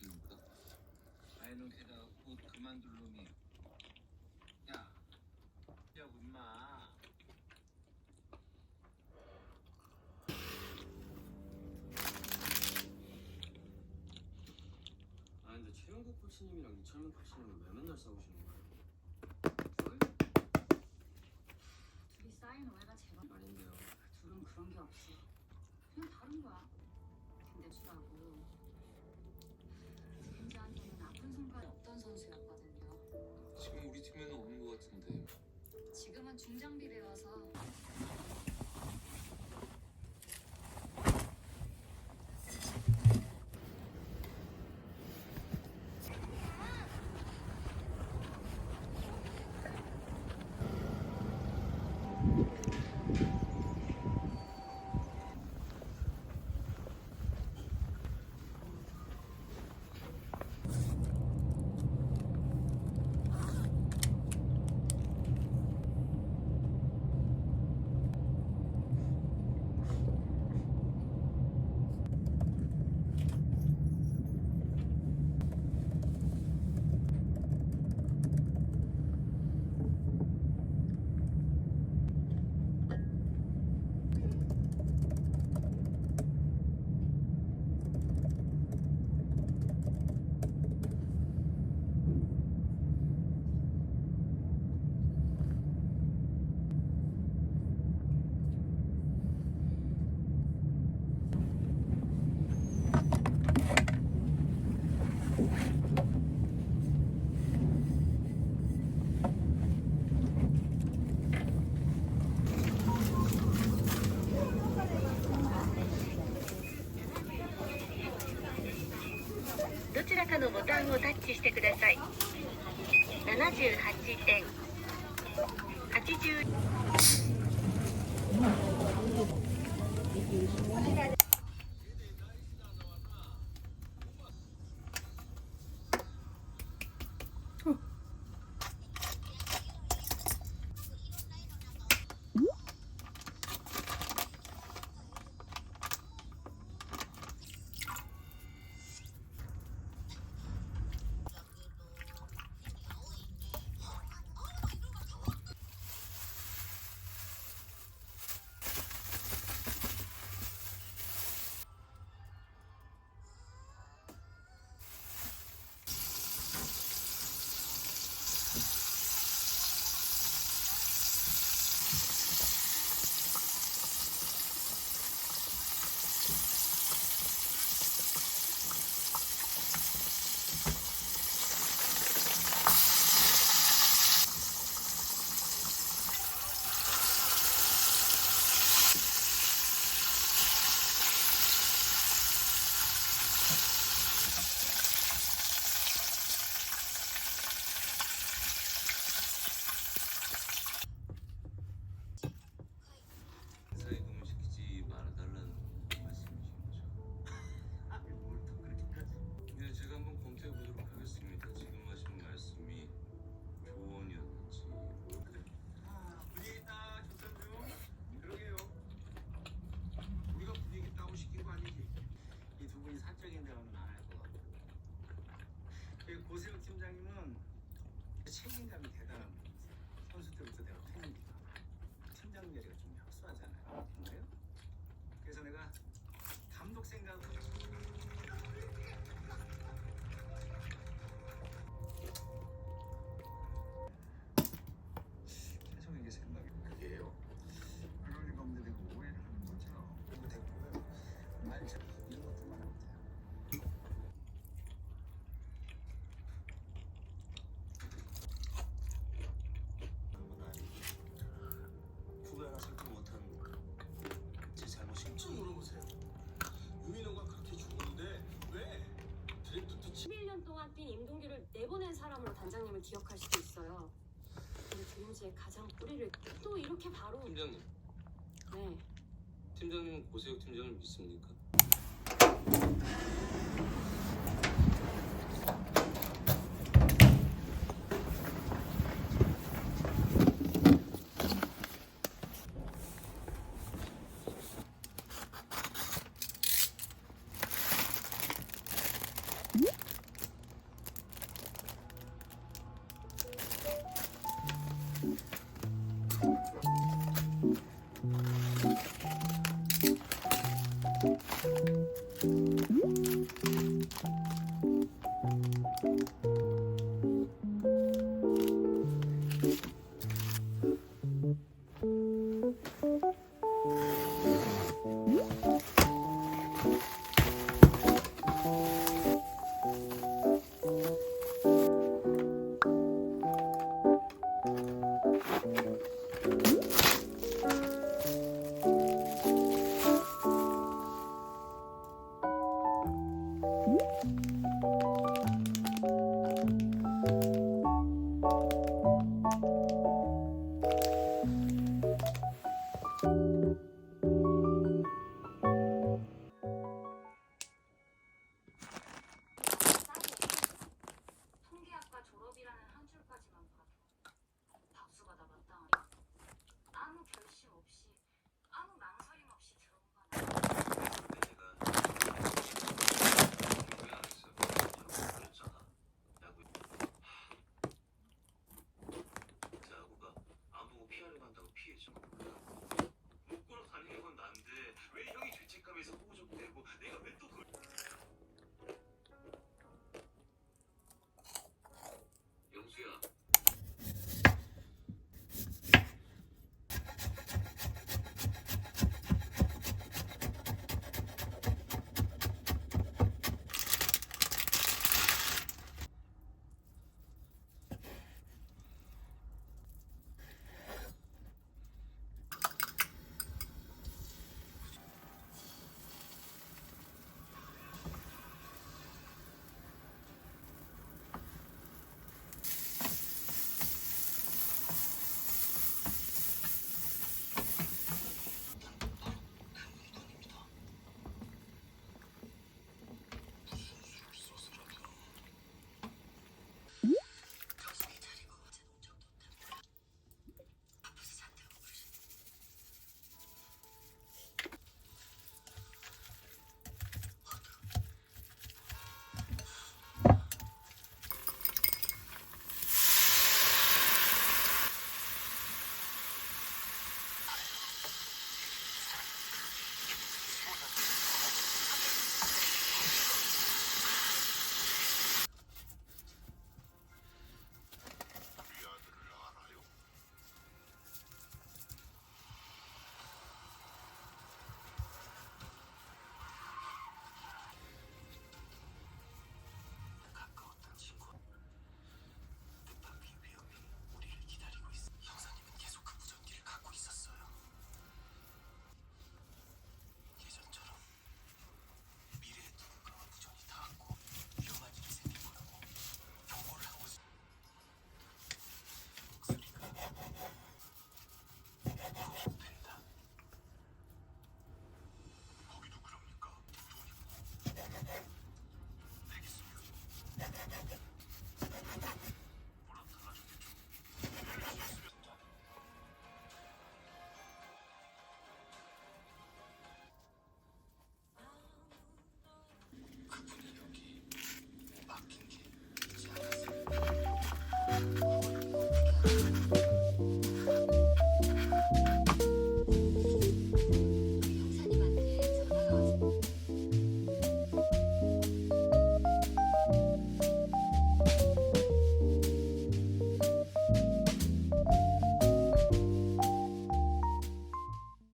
있습니까? 아이는 게다가 곧 그만둘 놈이. 야, 야고 임마. 아 근데 최영국 코치님이랑 이철민 코치님은 왜 맨날 싸우시는 거예요? 둘이 쌓인 오해가 제발 아닌데요. 둘은 그런 게 없어. 그냥 다른 거야. 근데 주라고 혼자한테는 아픈 손가락 없던 선수였거든요. 지금 우리 팀에는 없는 것 같은데. 지금은 중장비를 외워서どちらかのボタンをタッチしてください。78点。80。사회금을 시키지 말아달라는 말씀이신 거죠? 뭘또 그렇게까지? 네, 제가 한번 검토해 보도록 하겠습니다. 지금 하신 말씀이 조언이었는지 모르겠어요. 분위기 딱 좋던데요? 그러게요. 우리가 분위기 따고 시킨 거 아니지? 이 두 분이 사적인 대화는 안 할 것 같고. 그리고 고세혁 팀장님은 책임감이 대단한 분이세요. 선수 때부터 내가 팬입니다. 팀장 자리가 좀 협소하잖아요. 그래요? 그래서 내가 감독 생각을 계속 이게 생각이 그게요. 그러니까 근데 내가 오해를 하는 거죠. 이거 됐고요. 말참 이런 것들만 하면 돼요. 그런 건 아니고 후배 하나 선택 못한 제 잘못인 좀 물어보세요. 유민호가 그렇게 좋은데 왜 드래프트 11년 동안 뛴 임동규를 내보낸 사람으로 단장님을 기억할 수도 있어요. 근데 조용지의 가장 뿌리를 또 이렇게 바로 팀장님, 네. 팀장님은 고세혁 팀장을 믿습니까?